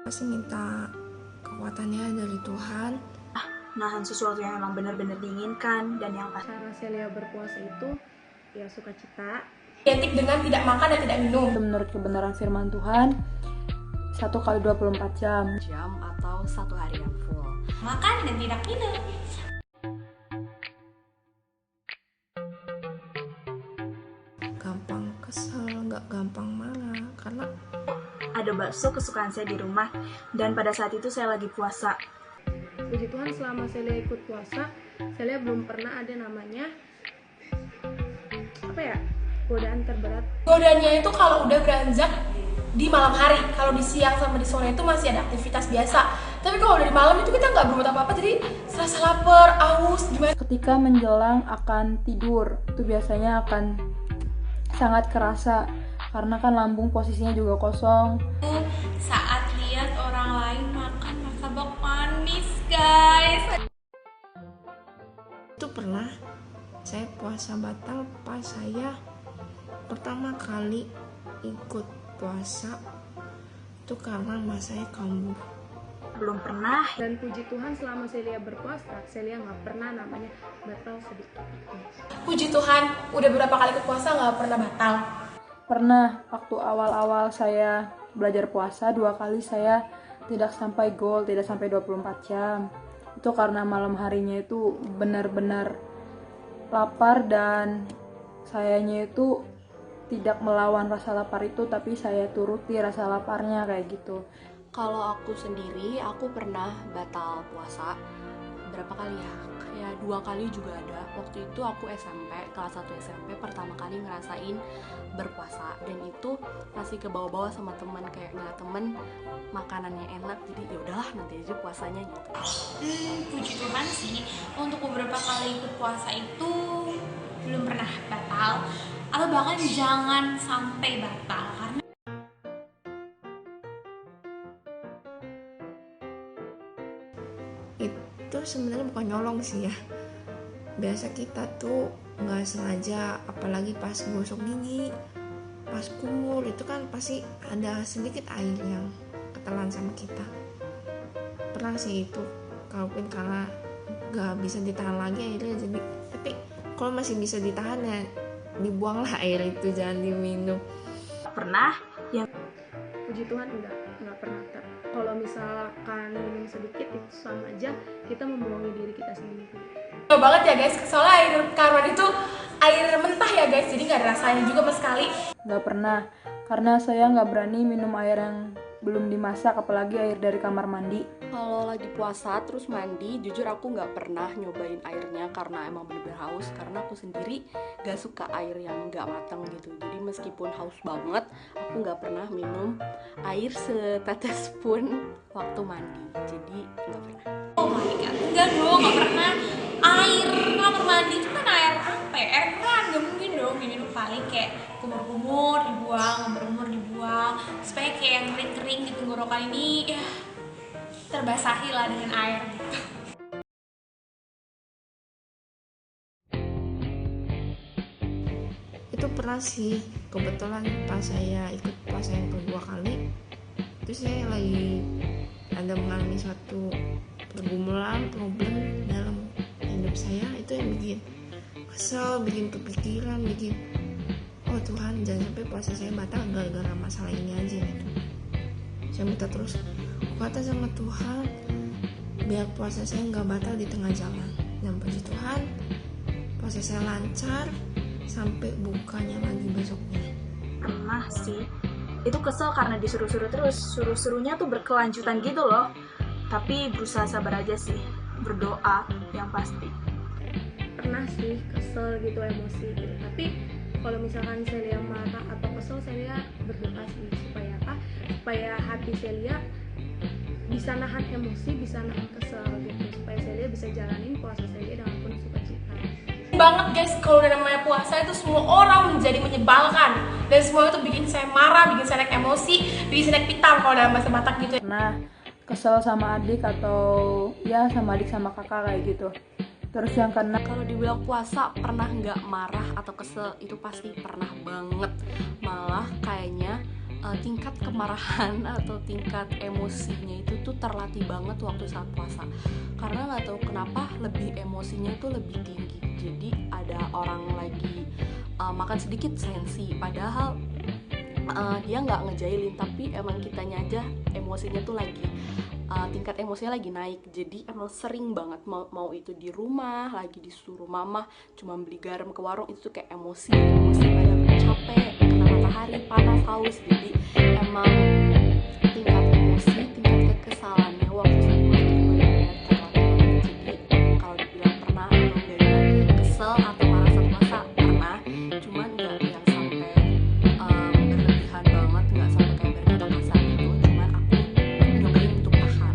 Pasti minta kekuatannya dari Tuhan. Nahan sesuatu yang emang benar-benar diinginkan dan yang pasti. Cara Celia berpuasa itu ya sukacita. Identik dengan tidak makan dan tidak minum. Menurut kebenaran firman Tuhan, 1 kali 24 jam atau 1 hari yang full. Makan dan tidak minum. Gampang kesel, nggak gampang marah, karena Ada bakso kesukaan saya di rumah dan pada saat itu saya lagi puasa. Puji Tuhan selama Celia ikut puasa, Celia belum pernah ada namanya godaan terberat. Godaannya itu kalau udah beranjak di malam hari, kalau di siang sama di sore itu masih ada aktivitas biasa. Tapi kalau dari malam itu kita nggak berbuat apa-apa, jadi serasa lapar, aus, gimana? ketika menjelang akan tidur, itu biasanya akan sangat kerasa karena kan lambung posisinya juga kosong. Saat lihat orang lain makan martabak manis, guys. itu pernah saya puasa batal pas saya pertama kali ikut puasa itu karena mas saya kambuh. Belum pernah. Dan puji Tuhan selama Celia berpuasa, Celia nggak pernah namanya batal sedikit. Puji Tuhan, udah berapa kali ikut puasa nggak pernah batal. Pernah waktu awal-awal saya belajar puasa 2 kali saya tidak sampai goal, tidak sampai 24 jam. Itu karena malam harinya itu benar-benar lapar dan sayanya itu tidak melawan rasa lapar itu, tapi saya turuti rasa laparnya kayak gitu. Kalau aku sendiri, aku pernah batal puasa berapa kali ya? Kayak 2 kali juga ada. Waktu itu aku SMP, kelas 1 SMP pertama kali ngerasain berpuasa dan itu masih ke bawah-bawah sama teman, kayak ngeliat temen makanannya enak, jadi ya udahlah nanti aja puasanya gitu. Puji Tuhan sih, untuk beberapa kali ikut puasa itu belum pernah batal, atau bahkan jangan sampai batal, karena Itu sebenarnya bukan nyolong sih ya, biasa kita tuh nggak sengaja, apalagi pas gosok gigi, pas kumur itu kan pasti ada sedikit air yang ketelan sama kita. Pernah sih itu, kalaupun karena nggak bisa ditahan lagi airnya, jadi tapi kalau masih bisa ditahan ya dibuanglah air itu, jangan diminum. Pernah yang Puji Tuhan nggak pernah kalau misalkan minum sedikit itu sama aja kita membohongi diri kita sendiri. Kesel banget ya guys, soalnya air karman itu air mentah ya guys, jadi nggak ada rasanya juga sama sekali. Nggak pernah, karena saya nggak berani minum air yang belum dimasak, apalagi air dari kamar mandi. Kalau lagi puasa terus mandi, jujur aku nggak pernah nyobain airnya karena emang bener-bener haus. Karena aku sendiri gak suka air yang nggak matang gitu. Jadi meskipun haus banget, aku nggak pernah minum air setetes pun waktu mandi. Jadi nggak pernah. Oh my god, enggak dong, nggak pernah. Air kamar mandi itu kan air apa ya? Air keran, nggak mungkin dong diminum. Paling kayak kumur-kumur dibuang, kumur-kumur dibuang, supaya kayak yang kering-kering di tenggorokan ini ya terbasahi lah dengan air gitu. Itu pernah sih, kebetulan pas saya ikut puasa yang kedua kali itu saya lagi ada mengalami suatu pergumulan, problem dalam hidup saya, itu yang bikin kesel, bikin kepikiran, bikin oh Tuhan jangan sampai puasa saya batal gara-gara masalah ini aja gitu. Saya minta terus kata sama Tuhan biar puasa saya nggak batal di tengah jalan, dan puji Tuhan puasa saya lancar sampai bukanya lagi besoknya. pernah sih. Itu kesel karena disuruh-suruh terus. Suruh-suruhnya tuh berkelanjutan gitu loh. Tapi berusaha sabar aja sih. Berdoa yang pasti. Pernah sih kesel gitu, emosi gitu. Tapi kalau misalkan Celia marah atau kesel, Celia berdoa sih supaya apa? Supaya hati Celia bisa nahan emosi, bisa nahan kesel gitu. Supaya Celia bisa jalanin puasa Celia dengan penuh sukacita. Banget guys, kalau udah namanya puasa itu semua orang menjadi menyebalkan dan semua itu bikin saya marah, bikin saya naik emosi, bikin saya naik pitam kalau dalam bahasa Batak gitu. Nah, kesel sama adik atau ya sama adik sama kakak kayak gitu. Terus yang kena, Kalau dibilang puasa pernah nggak marah atau kesel, itu pasti pernah banget. Malah kayaknya tingkat kemarahan atau tingkat emosinya itu tuh terlatih banget waktu saat puasa. Karena nggak tahu kenapa lebih emosinya itu lebih tinggi. Jadi ada orang lagi makan sedikit sensi, padahal dia nggak ngejailin, tapi emang kitanya aja emosinya tuh lagi tingkat emosinya lagi naik. Jadi emang sering banget mau itu di rumah lagi disuruh mama cuma beli garam ke warung, itu tuh kayak emosi pada capek kena matahari panas haus. Jadi emang tingkat emosi, tingkat kekesalannya waktu saya puasa itu benar-benar terlatih banget. Jadi kalau dibilang pernah emang benar kesel atau marah saat puasa, pernah, cuman nggak yang sampai berlebihan banget, nggak sampai kayak berkata kasar gitu. Cuman aku nyobain untuk tahan.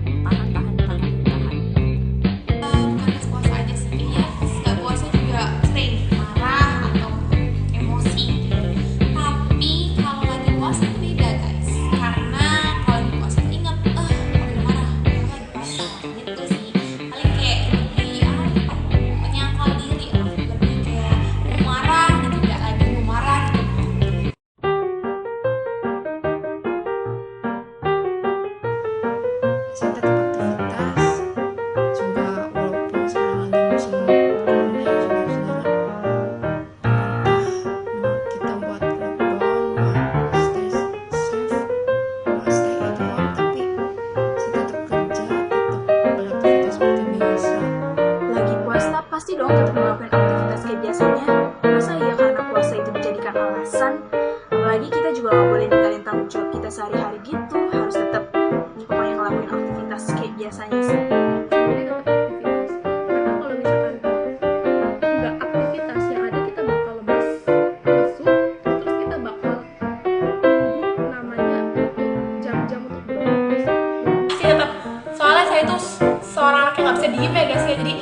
Bukan pas puasa aja sih, kayaknya pas nggak puasa juga sering marah atau emosi gitu. Tapi kalau lagi puasa itu beda guys, karena kalau lagi puasa tuh inget, udah marah, lagi puasa gitu sih. Paling kayak lebih menyangkal diri lah, lebih kayak mau marah dan tidak lagi mau marah gitu. Saya tetap aktivitas juga walaupun sekarang lagi musim corona ya saudara-saudara. Pemerintah kita buat lockdown, buat stay safe, buat stay at home, tapi saya tetap kerja, tetap beraktivitas seperti biasa. Lagi puasa pasti dong tetap melakukan aktivitas kayak biasanya. Masa iya karena puasa itu dijadikan alasan? Apalagi kita juga gak boleh ninggalin tanggung jawab kita sehari-hari gitu. Harus tetap pokoknya ngelakuin aktivitas kayak biasanya sih. Jadi tetap aktivitas, karena kalau misalkan nggak aktivitas yang ada kita bakal lemes, lesu, terus kita bakal nunggu namanya jam-jam untuk berbuka. Sih tetap, soalnya saya tuh seorang anak yang nggak bisa diem ya guys ya, jadi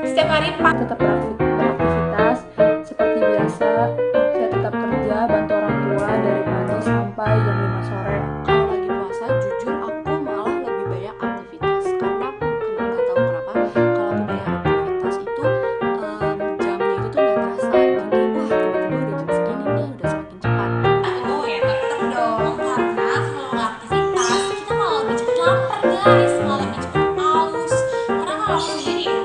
setiap hari Tetap beraktivitas seperti biasa. Saya tetap kerja, bantu orang tua dari pagi sampai jam 5 sore. Kalau lagi puasa jujur aku malah lebih banyak aktivitas, karena nggak tahu kenapa kalau aku banyak aktivitas itu jamnya itu tuh nggak terasa. Jadi wah tiba-tiba udah jam segini nih, udah semakin cepat. ya tetep dong, karena kalau nggak aktivitas kita malah lebih cepet lapar guys, malah lebih cepet haus. Karena kalau aku sendiri ya,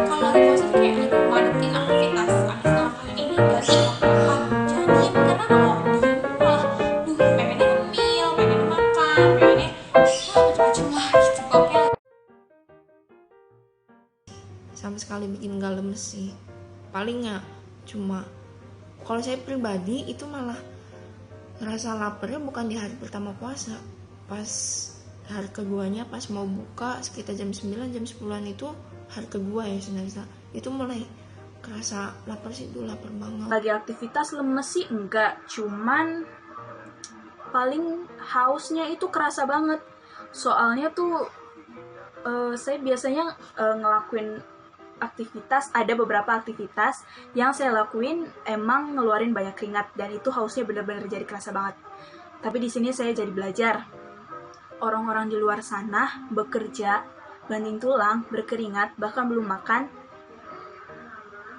kalau lagi puasa tuh kayak aduh ngadetin aktivitas, abis ngelakuin ini gak sih makan jadi karena kalau diem malah pengennya ngemil, pengennya makan, pengennya macam-macam lah gitu pokoknya. Sama sekali bikin gak lemes sih. Paling ya cuma kalau saya pribadi itu malah ngerasa laparnya bukan di hari pertama puasa, pas hari keduanya, pas mau buka sekitar jam 9 jam 10-an itu hari kedua ya sebenarnya itu mulai kerasa lapar sih, itu lapar banget. Lagi aktivitas lemes sih enggak, cuman paling hausnya itu kerasa banget. Soalnya tuh saya biasanya ngelakuin aktivitas, ada beberapa aktivitas yang saya lakuin emang ngeluarin banyak keringat dan itu hausnya benar-benar jadi kerasa banget. Tapi di sini saya jadi belajar. Orang-orang di luar sana bekerja, banting tulang, berkeringat, bahkan belum makan,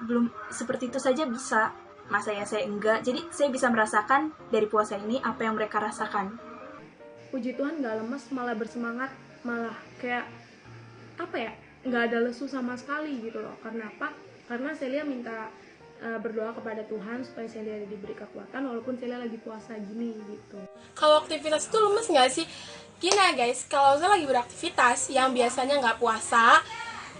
belum seperti itu saja bisa. Masa ya saya enggak? Jadi saya bisa merasakan dari puasa ini apa yang mereka rasakan. Puji Tuhan nggak lemes, malah bersemangat, malah kayak apa ya, nggak ada lesu sama sekali gitu loh. Karena apa? Karena Celia minta berdoa kepada Tuhan supaya Celia diberi kekuatan walaupun Celia lagi puasa gini gitu. Kalau aktivitas itu lemes nggak sih? Gini ya guys, kalau saya lagi beraktivitas yang biasanya nggak puasa,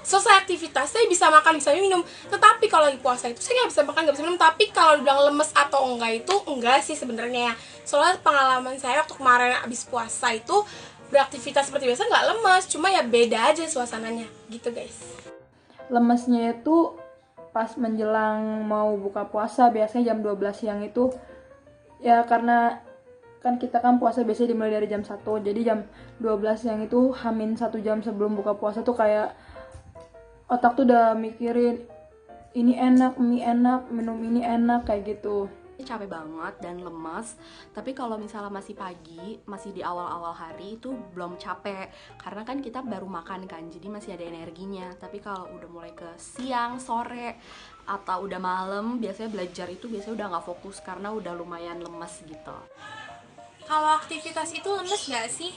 selesai aktivitas saya bisa makan, bisa minum. Tetapi kalau lagi puasa itu saya nggak bisa makan, nggak bisa minum. Tapi kalau dibilang lemes atau enggak itu enggak sih sebenarnya. Soalnya pengalaman saya waktu kemarin abis puasa itu beraktivitas seperti biasa nggak lemes, cuma ya beda aja suasananya gitu guys. Lemesnya itu pas menjelang mau buka puasa, biasanya jam 12 siang itu ya, karena kan kita kan puasa biasanya dimulai dari jam 1, jadi jam 12 siang itu hamin 1 jam sebelum buka puasa tuh kayak otak tuh udah mikirin ini enak, mie enak, minum ini enak, kayak gitu. Capek banget dan lemas. Tapi kalau misalnya masih pagi, masih di awal-awal hari itu belum capek, karena kan kita baru makan kan, jadi masih ada energinya. Tapi kalau udah mulai ke siang, sore, atau udah malam, biasanya belajar itu biasanya udah nggak fokus karena udah lumayan lemas gitu. Kalau aktivitas itu lemes gak sih?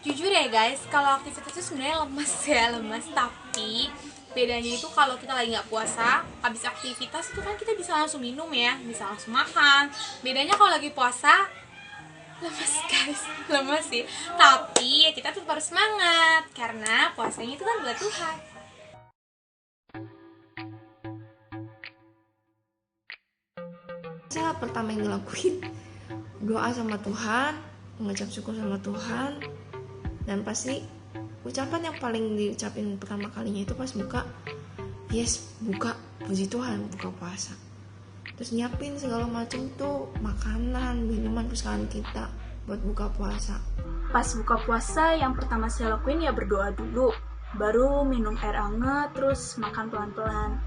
Jujur ya guys, kalau aktivitas itu sebenarnya lemes ya, lemes. Tapi bedanya itu kalau kita lagi nggak puasa, habis aktivitas itu kan kita bisa langsung minum ya, bisa langsung makan. Bedanya kalau lagi puasa, lemes guys, lemes sih. Tapi ya kita tetap harus semangat, karena puasanya itu kan buat Tuhan. Saya pertama yang dilakuin doa sama Tuhan, mengucap syukur sama Tuhan, dan pasti ucapan yang paling diucapin pertama kalinya itu pas buka, buka, puji Tuhan, buka puasa. Terus nyiapin segala macam tuh makanan, minuman kesukaan kita buat buka puasa. Pas buka puasa yang pertama saya lakuin ya berdoa dulu, baru minum air hangat, terus makan pelan-pelan.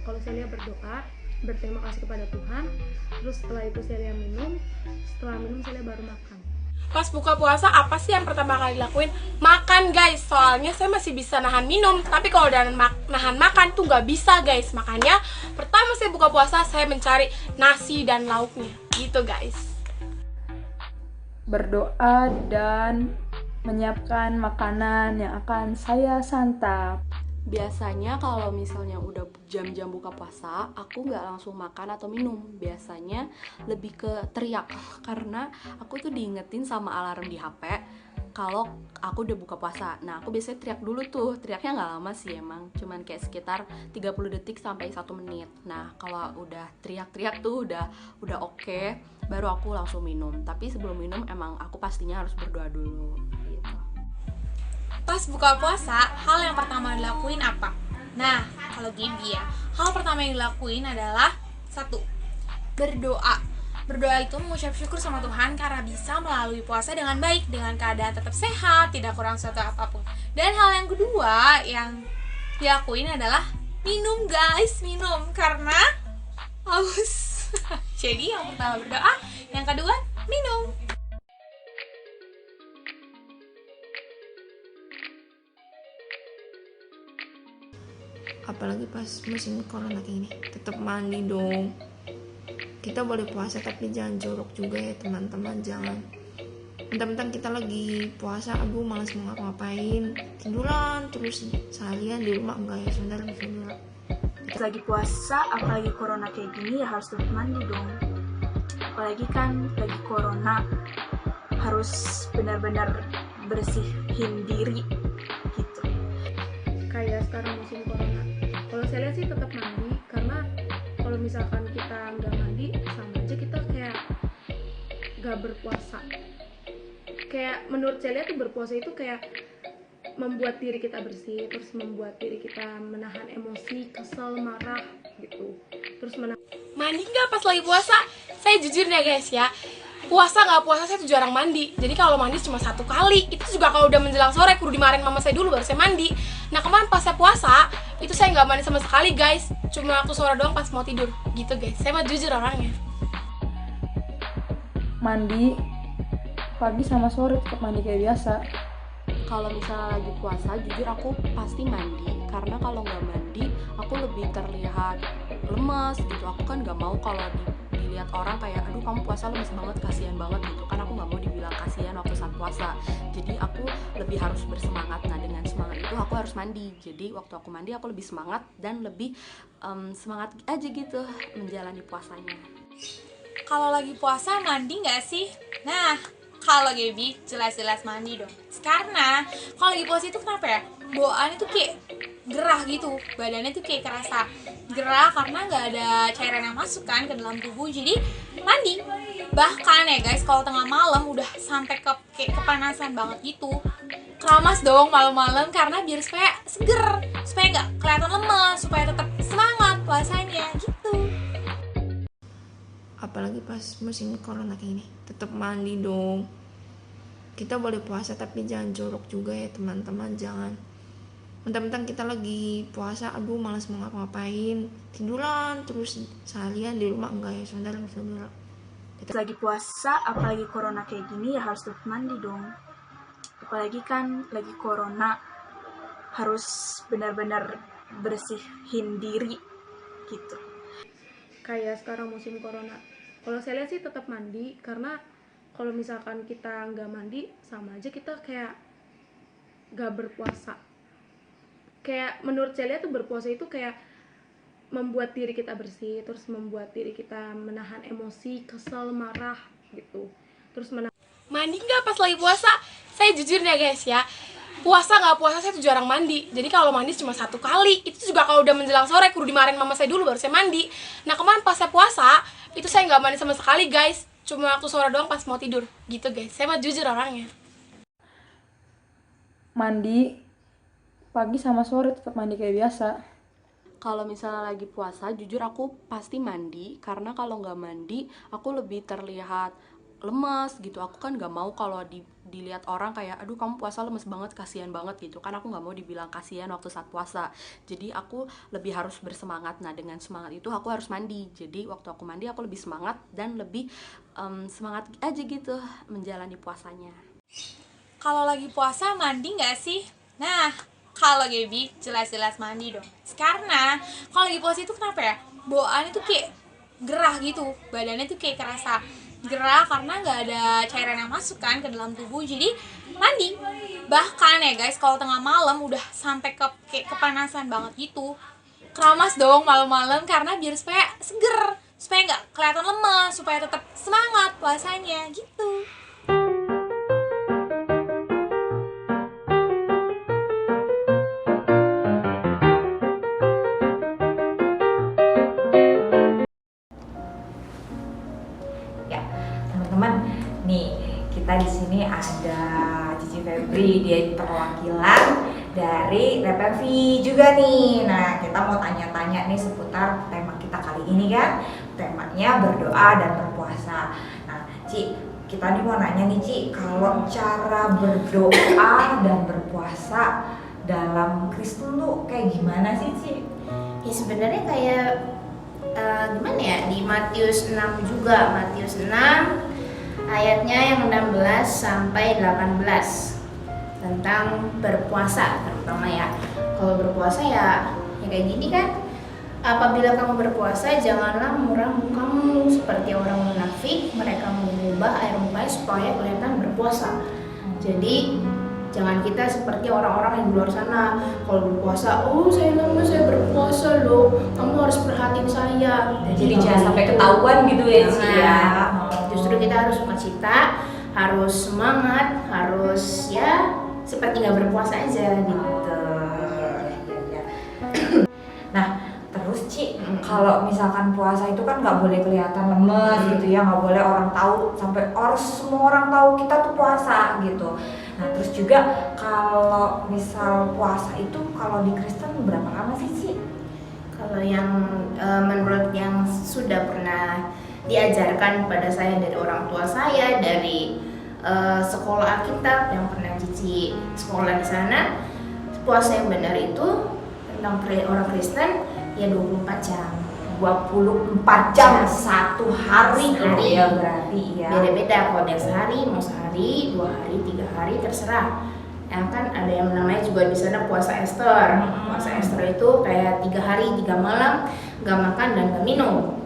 Kalau saya berdoa, berterima kasih kepada Tuhan, terus setelah itu saya minum, setelah minum saya baru makan. Pas buka puasa apa sih yang pertama kali dilakuin? Makan guys, soalnya saya masih bisa nahan minum, tapi kalau udah nahan makan tuh nggak bisa guys. Makanya pertama saya buka puasa saya mencari nasi dan lauknya gitu guys. Berdoa dan menyiapkan makanan yang akan saya santap. Biasanya kalau misalnya udah jam-jam buka puasa, aku nggak langsung makan atau minum. Biasanya lebih ke teriak, karena aku tuh diingetin sama alarm di HP kalau aku udah buka puasa. Nah, aku biasanya teriak dulu tuh. Teriaknya nggak lama sih emang, cuman kayak sekitar 30 detik sampai 1 menit. Nah, kalau udah teriak-teriak tuh udah oke, baru aku langsung minum. Tapi sebelum minum emang aku pastinya harus berdoa dulu gitu. Pas buka puasa, hal yang pertama dilakuin apa? Nah, kalau Gaby ya, hal pertama yang dilakuin adalah 1. Berdoa. Berdoa itu mengucap syukur sama Tuhan karena bisa melalui puasa dengan baik, dengan keadaan tetap sehat, tidak kurang suatu apapun. Dan hal yang kedua yang dilakuin adalah minum guys, minum karena haus. Jadi yang pertama berdoa, yang kedua minum. Apalagi pas musim corona kayak gini, tetap mandi dong. Kita boleh puasa tapi jangan jorok juga ya teman-teman, jangan mentang-mentang kita lagi puasa, aduh malas mau ngapa-ngapain, tiduran terus seharian di rumah. Enggak ya saudara, Lagi puasa, apalagi corona kayak gini ya harus tetap mandi dong. Apalagi kan lagi corona, harus benar-benar bersihin diri gitu. Kayak sekarang musim corona, kalau saya lihat sih tetap mandi, karena kalau misalkan kita nggak mandi sama aja kita kayak nggak berpuasa. Kayak menurut saya lihat tuh berpuasa itu kayak membuat diri kita bersih, terus membuat diri kita menahan emosi, kesel, marah gitu, terus Mandi nggak pas lagi puasa? Saya jujur deh guys ya, puasa nggak puasa saya tuh jarang mandi. Jadi kalau mandi cuma 1 kali, itu juga kalau udah menjelang sore kudu dimarahin mama saya dulu baru saya mandi. Nah kemarin pas saya puasa itu saya nggak mandi sama sekali guys, cuma waktu sore doang pas mau tidur gitu guys. Saya mah jujur orangnya. Mandi pagi sama sore tetap mandi kayak biasa. Kalau misalnya lagi puasa, jujur aku pasti mandi, karena kalau nggak mandi aku lebih terlihat lemes gitu. Aku kan nggak mau kalau dilihat orang kayak aduh kamu puasa lemes banget, kasihan banget gitu kan. Aku nggak mau dibilang kasihan waktu saat puasa, jadi aku lebih harus bersemangat. Nah dengan semangat itu aku harus mandi, jadi waktu aku mandi aku lebih semangat dan lebih semangat aja gitu menjalani puasanya. Kalau lagi puasa mandi nggak sih? Nah, kalau Gaby jelas-jelas mandi dong. Karena kalau lagi puasa itu kenapa ya? Bawaannya tuh kayak gerah gitu, badannya tuh kayak kerasa gerah karena nggak ada cairan yang masuk kan ke dalam tubuh. Jadi mandi. Bahkan ya guys, kalau tengah malam udah sampai kayak kepanasan banget gitu, keramas dong malam-malam karena biar supaya seger, supaya nggak kelihatan lemas, supaya tetap semangat puasanya gitu. apalagi pas musim corona kayak gini, tetap mandi dong. Kita boleh puasa tapi jangan jorok juga ya teman-teman, jangan mentang-mentang kita lagi puasa, aduh malas mau ngapa-ngapain, tiduran terus seharian di rumah. Enggak ya saudara. Lagi puasa, apalagi corona kayak gini ya harus tetap mandi dong. Apalagi kan lagi corona, harus benar-benar bersihin diri gitu. kayak sekarang musim corona, kalau saya lihat sih tetap mandi, karena kalau misalkan kita nggak mandi sama aja kita kayak nggak berpuasa. Kayak menurut saya tuh berpuasa itu kayak membuat diri kita bersih, terus membuat diri kita menahan emosi, kesel, marah gitu. Terus Mandi nggak pas lagi puasa? Saya jujur ya guys ya, puasa nggak puasa saya tuh jarang mandi. Jadi kalau mandi cuma 1 kali, itu juga kalau udah menjelang sore kudu dimarahin mama saya dulu baru saya mandi. Nah kemarin pas saya puasa itu saya nggak mandi sama sekali guys, cuma waktu sore doang pas mau tidur gitu guys. Saya mah jujur orangnya. Mandi pagi sama sore tetap mandi kayak biasa. Kalau misalnya lagi puasa, jujur aku pasti mandi, karena kalau nggak mandi aku lebih terlihat lemes gitu. Aku kan nggak mau kalau dilihat orang kayak aduh kamu puasa lemes banget, kasihan banget gitu kan. Aku nggak mau dibilang kasihan waktu saat puasa, jadi aku lebih harus bersemangat. Nah dengan semangat itu aku harus mandi, jadi waktu aku mandi aku lebih semangat dan lebih semangat aja gitu menjalani puasanya. Kalau lagi puasa mandi nggak sih? Nah, kalau Gaby jelas-jelas mandi dong. Karena kalau lagi puasa itu kenapa ya? Bawaannya tuh kayak gerah gitu, badannya tuh kayak kerasa gerah karena nggak ada cairan yang masuk kan ke dalam tubuh. Jadi mandi. Bahkan ya guys, kalau tengah malam udah sampai kayak kepanasan banget gitu, keramas dong malam-malam karena biar supaya seger, supaya nggak kelihatan lemas, supaya tetap semangat puasanya gitu. Ya, teman-teman, nih kita di sini ada Cici Febri, dia perwakilan dari RPV juga nih. Nah, kita mau tanya-tanya nih seputar tema kita kali ini kan, temanya berdoa dan berpuasa. Nah, Ci, kita nih mau nanya nih Ci, kalau cara berdoa dan berpuasa dalam Kristen tuh kayak gimana sih Ci? Ya sebenarnya kayak gimana ya, di Matius 6 juga, Matius 6 ayatnya yang 16 sampai 18 tentang berpuasa terutama ya. Kalau berpuasa ya kayak gini kan, apabila kamu berpuasa janganlah murah mukamu seperti orang munafik, mereka mengubah air mukanya supaya kelihatan berpuasa. Jadi jangan kita seperti orang-orang yang di luar sana, kalau berpuasa, oh saya lama saya berpuasa loh, kamu harus perhatiin saya. Jadi jangan sampai ketahuan gitu ya Ci ya. Justru kita harus sukacita, harus semangat, harus ya seperti nggak berpuasa aja gitu. Nah, terus Ci, kalau misalkan puasa itu kan nggak boleh kelihatan lemes gitu ya, nggak boleh orang tahu, sampai harus semua orang tahu kita tuh puasa gitu. Nah, terus juga kalau misal puasa itu kalau di Kristen berapa lama sih Ci? Kalau yang menurut yang sudah pernah diajarkan pada saya dari orang tua saya, dari sekolah Alkitab yang pernah Cici sekolah di sana, puasa yang benar itu tentang orang Kristen ya 24 jam. 24 jam satu hari ya berarti ya. Beda-beda, kalau ada sehari, mau sehari, 2 hari, 3 hari terserah. Yang kan ada yang namanya juga di sana puasa Esther. Puasa Esther itu kayak 3 hari 3 malam nggak makan dan nggak minum.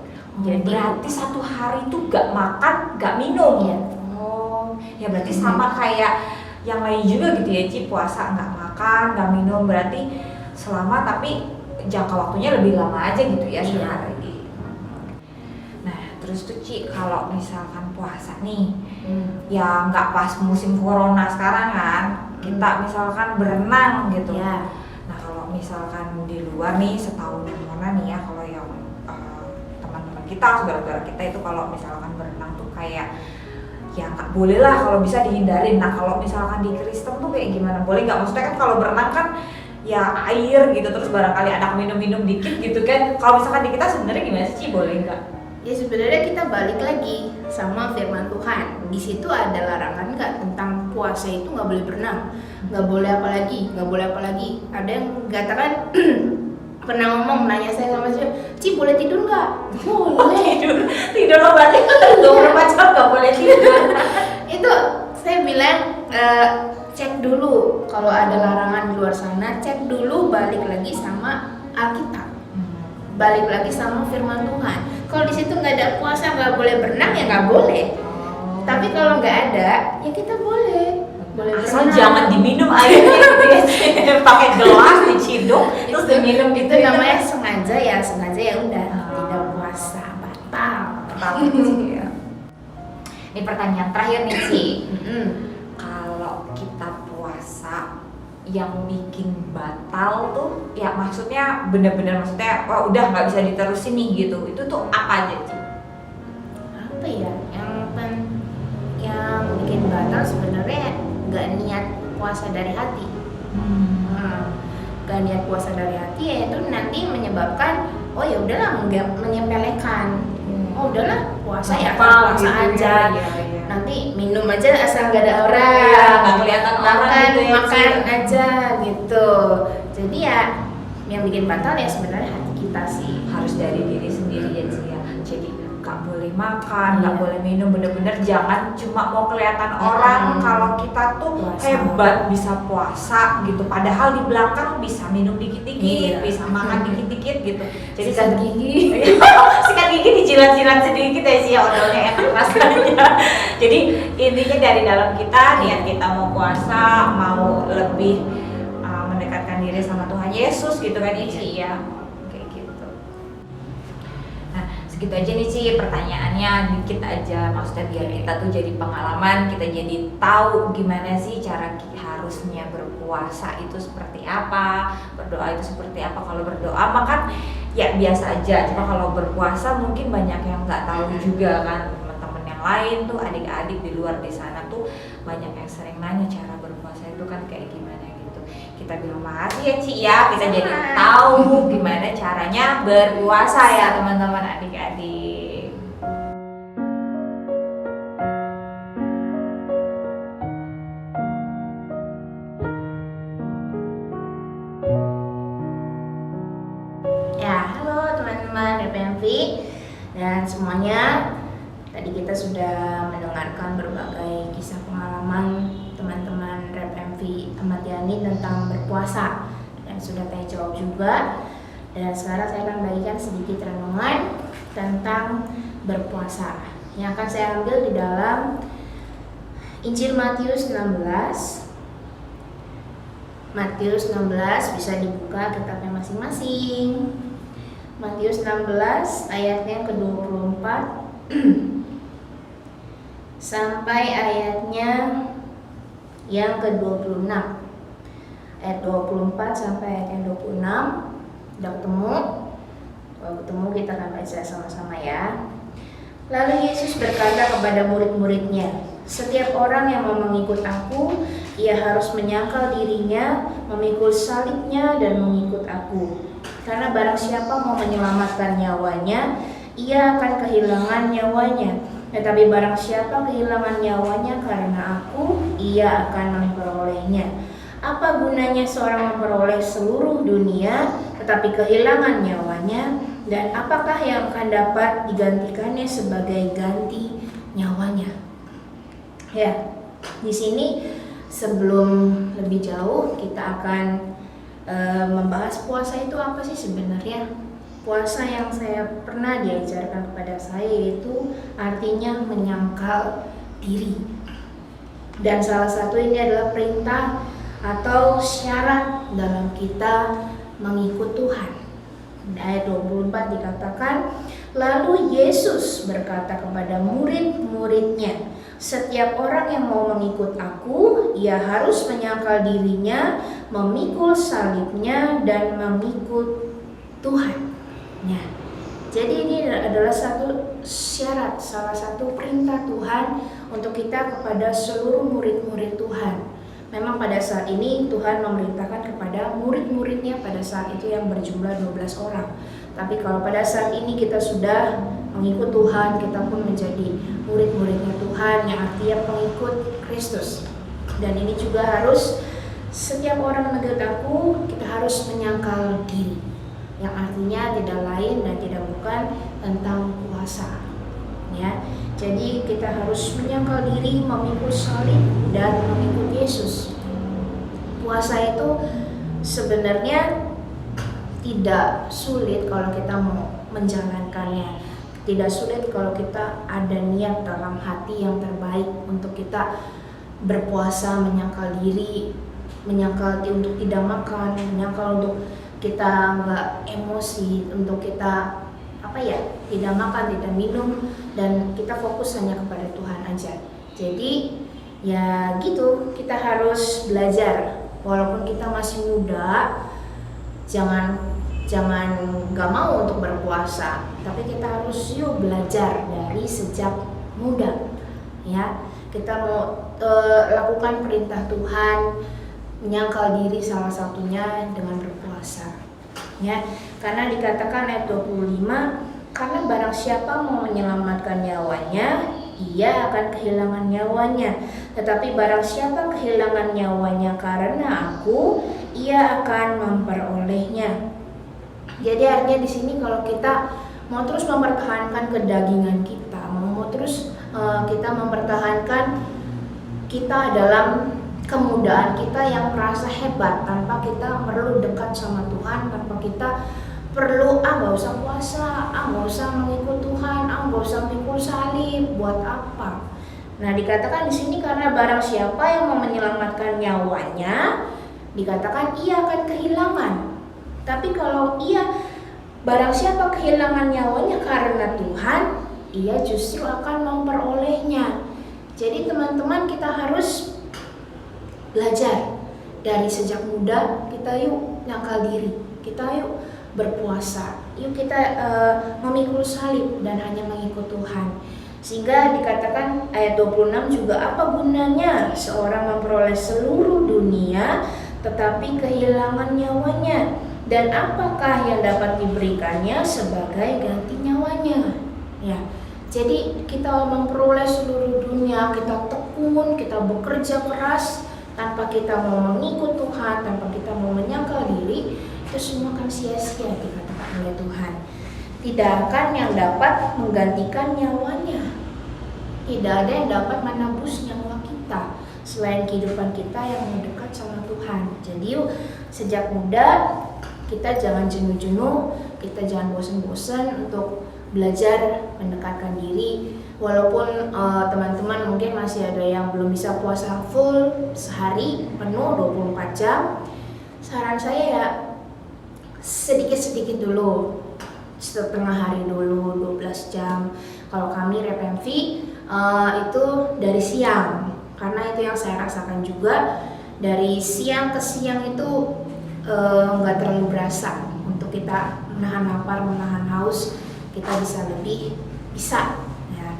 Jadi berarti 1 hari itu nggak makan nggak minum ya. Oh ya berarti sama kayak yang lain juga gitu ya Ci, puasa nggak makan nggak minum berarti selama, tapi jangka waktunya lebih lama aja gitu ya sehari. Nah terus tuh Ci, kalau misalkan puasa nih ya nggak pas musim corona sekarang kan, kita misalkan berenang gitu ya. Nah kalau misalkan di luar nih setahun mana nih ya, kalau yang teman-teman kita, saudara-saudara kita itu kalau misalkan berenang tuh kayak ya nggak boleh lah, kalau bisa dihindarin. Nah kalau misalkan di Kristen tuh kayak gimana, boleh nggak? Maksudnya kan kalau berenang kan ya air gitu, terus barangkali ada minum-minum dikit gitu kan. Kalau misalkan di kita sebenarnya gimana sih, boleh nggak? Ya sebenarnya kita balik lagi sama firman Tuhan. Di situ ada larangan nggak tentang puasa itu nggak boleh berenang, nggak boleh nggak boleh apa lagi. Ada yang katakan pernah ngomong nanya saya sama saya, Ci boleh tidur nggak? Boleh. tidur lo berarti kan 24 jam nggak boleh tidur. Itu saya bilang cek dulu, kalau ada larangan di luar sana, cek dulu, balik lagi sama Alkitab, balik lagi sama firman Tuhan. Kalau di situ nggak ada puasa, nggak boleh berenang ya nggak boleh. Tapi kalau nggak ada, ya kita boleh Asal berenang. jangan diminum airnya gitu ya. Pakai gelas diciduk terus diminum gitu. Itu namanya sengaja ya udah tidak puasa, batal. Gitu ya. Ini pertanyaan terakhir nih Ci. Mm-mm. Kalau kita puasa yang bikin batal tuh ya maksudnya bener-bener maksudnya wah udah nggak bisa diterusin nih gitu, itu tuh apa aja Ci? Apa ya yang bikin batal sebenarnya nggak niat puasa dari hati. Nggak niat puasa dari hati ya itu nanti menyebabkan oh ya udahlah menyepelekan. Oh udahlah puasa ya Gampang puasa gitu aja. ya. Nanti minum aja asal nggak ada orang. Iya, nggak kelihatan orang makan gitu ya, makan Ci. aja gitu. Jadi ya yang bikin batal ya sebenarnya hati kita sih. Harus dari diri sendiri ya Ci ya. Jadi nggak boleh makan, nggak Iya. boleh minum, bener-bener jangan cuma mau kelihatan orang kalau kita tuh Puasa. hebat bisa puasa gitu. Padahal di belakang bisa minum dikit-dikit, Iya. bisa makan dikit-dikit gitu. Jadi Sikat gigi. sikat gigi dijilat-jilat sedikit ya sih, odolnya enak rasanya. Jadi intinya dari dalam kita niat kita mau puasa, mau lebih mendekatkan diri sama Tuhan Yesus gitu kan ya Ci ya. Kayak gitu. Nah, segitu aja nih Ci pertanyaannya, dikit aja maksudnya biar kita tuh jadi pengalaman, kita jadi tahu gimana sih cara harusnya berpuasa itu seperti apa, berdoa itu seperti apa. Kalau berdoa mah kan ya biasa aja, cuma kalau berpuasa mungkin banyak yang nggak tahu juga kan, teman-teman yang lain tuh adik-adik di luar di sana tuh banyak yang sering nanya cara berpuasa itu kan kayak gimana gitu. Kita bilang makasih ya Ci ya, kita jadi tahu gimana caranya berpuasa ya teman-teman adik-adik. Ya, halo teman-teman RPMV dan semuanya. Tadi kita sudah mendengarkan berbagai kisah pengalaman teman-teman RPMV Ahmad Yani tentang berpuasa dan sudah tanya jawab juga. Dan sekarang saya akan bagikan sedikit renungan tentang berpuasa yang akan saya ambil di dalam Injil Matius 16. Matius 16 bisa dibuka kitabnya masing-masing. Matius 16 ayatnya ke-24 sampai ayatnya yang ke-26. Ayat 24 sampai ayat yang 26. Udah ketemu? Kalau ketemu kita akan baca sama-sama ya. Lalu Yesus berkata kepada murid-muridnya, "Setiap orang yang mau mengikut aku, ia harus menyangkal dirinya, memikul salibnya dan mengikut aku. Karena barang siapa mau menyelamatkan nyawanya, ia akan kehilangan nyawanya. Tetapi barang siapa kehilangan nyawanya karena aku, ia akan memperolehnya. Apa gunanya seorang memperoleh seluruh dunia, tetapi kehilangan nyawanya? Dan apakah yang akan dapat digantikannya sebagai ganti nyawanya?" Ya, di sini sebelum lebih jauh kita akan membahas puasa itu apa sih sebenarnya. Puasa yang saya pernah diajarkan kepada saya itu artinya menyangkal diri. Dan salah satu ini adalah perintah atau syarat dalam kita mengikut Tuhan. Ayat 24 dikatakan, lalu Yesus berkata kepada murid-muridnya, "Setiap orang yang mau mengikut aku, ia harus menyangkal dirinya, memikul salibnya, dan mengikut Tuhan." Ya, jadi ini adalah satu syarat, salah satu perintah Tuhan untuk kita kepada seluruh murid-murid Tuhan. Memang pada saat ini Tuhan memerintahkan kepada murid-muridnya pada saat itu yang berjumlah 12 orang. Tapi kalau pada saat ini kita sudah mengikut Tuhan, kita pun menjadi murid-muridnya Tuhan yang artinya pengikut Kristus. Dan ini juga harus setiap orang mengikut aku, kita harus menyangkal diri. Yang artinya tidak lain dan tidak bukan tentang puasa. Ya, jadi kita harus menyangkal diri, memikul salib dan mengikut Yesus. Puasa itu sebenarnya tidak sulit kalau kita mau menjalankannya. Tidak sulit kalau kita ada niat dalam hati yang terbaik untuk kita berpuasa, menyangkal diri, menyangkal untuk tidak makan, menyangkal untuk kita nggak emosi, untuk kita tidak makan, tidak minum, dan kita fokus hanya kepada Tuhan aja. Jadi ya gitu, kita harus belajar. Walaupun kita masih muda, jangan nggak mau untuk berpuasa, tapi kita harus belajar dari sejak muda. Ya, kita mau lakukan perintah Tuhan, menyangkal diri salah satunya dengan berpuasa. Ya, karena dikatakan ayat 25, karena barang siapa mau menyelamatkan nyawanya, ia akan kehilangan nyawanya. Tetapi barang siapa kehilangan nyawanya karena aku, ia akan memperolehnya. Jadi artinya di sini kalau kita mau terus mempertahankan kedagingan kita, mau terus kita mempertahankan kita dalam kemudaan kita yang merasa hebat tanpa kita perlu dekat sama Tuhan, tanpa kita perlu nggak usah puasa, nggak usah mengikut Tuhan, nggak usah pikul salib, buat apa? Nah, dikatakan di sini karena barang siapa yang mau menyelamatkan nyawanya, dikatakan ia akan kehilangan. Tapi kalau barang siapa kehilangan nyawanya karena Tuhan, ia justru akan memperolehnya. Jadi teman-teman, kita harus belajar dari sejak muda. Kita yuk nyangkal diri, kita yuk berpuasa, yuk kita memikul salib dan hanya mengikut Tuhan. Sehingga dikatakan ayat 26 juga, apa gunanya seorang memperoleh seluruh dunia tetapi kehilangan nyawanya, dan apakah yang dapat diberikannya sebagai ganti nyawanya? Ya, jadi kita memperoleh seluruh dunia, kita tekun, kita bekerja keras, tanpa kita mau mengikut Tuhan, tanpa kita mau menyangkal diri, itu semua akan sia-sia dikatakan oleh Tuhan. Tidak akan yang dapat menggantikan nyawanya. Tidak ada yang dapat menebus nyawa kita selain kehidupan kita yang mendekat sama Tuhan. Jadi yuk, sejak muda kita jangan jenuh-jenuh, kita jangan bosan-bosan untuk belajar mendekatkan diri. Walaupun teman-teman mungkin masih ada yang belum bisa puasa full sehari penuh 24 jam, saran saya ya sedikit-sedikit dulu, setengah hari dulu, 12 jam. Kalau kami RepMV itu dari siang, karena itu yang saya rasakan juga. Dari siang ke siang itu nggak terlalu berasa untuk kita menahan lapar, menahan haus, kita bisa lebih bisa. Ya,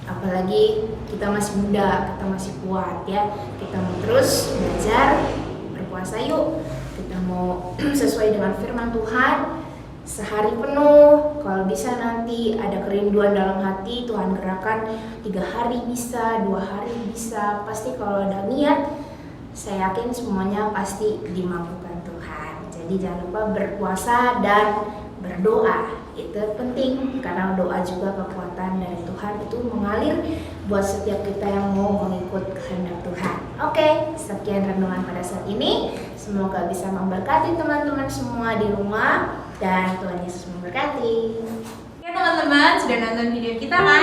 apalagi kita masih muda, kita masih kuat ya. Kita mau terus belajar berpuasa yuk. Kita mau sesuai dengan firman Tuhan sehari penuh. Kalau bisa nanti ada kerinduan dalam hati, Tuhan gerakan 3 hari bisa, 2 hari bisa. Pasti kalau ada niat, saya yakin semuanya pasti dimampukan Tuhan. Jadi jangan lupa berpuasa dan berdoa. Itu penting karena doa juga kekuatan dari Tuhan itu mengalir buat setiap kita yang mau mengikut kehendak Tuhan. Oke, sekian renungan pada saat ini. Semoga bisa memberkati teman-teman semua di rumah dan Tuhan Yesus memberkati. Oke teman-teman, sudah nonton video kita kan?